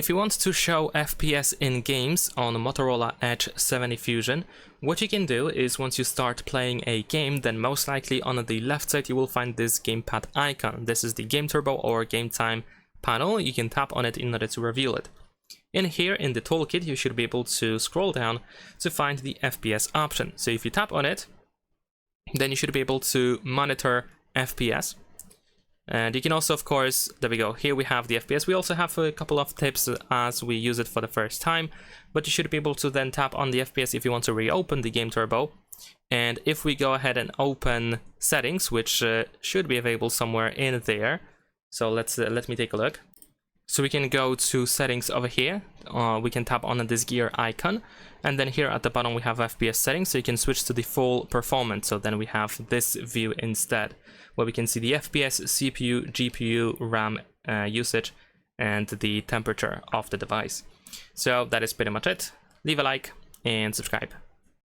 If you want to show FPS in games on Motorola Edge 70 Fusion, what you can do is once you start playing a game, then most likely on the left side you will find this gamepad icon. This is the Game Turbo or Game Time panel. You can tap on it in order to reveal it. In here, in the toolkit, you should be able to scroll down to find the FPS option. So if you tap on it, then you should be able to monitor FPS. And you can also, of course, there we go, here we have the FPS. We also have a couple of tips as we use it for the first time, but you should be able to then tap on the FPS if you want to reopen the Game Turbo. And if we go ahead and open settings, which should be available somewhere in there, so let me take a look. So we can go to settings over here, we can tap on this gear icon, and then here at the bottom we have FPS settings, so you can switch to the full performance. So then we have this view instead, where we can see the FPS, CPU, GPU, RAM usage, and the temperature of the device. So that is pretty much it. Leave a like and subscribe.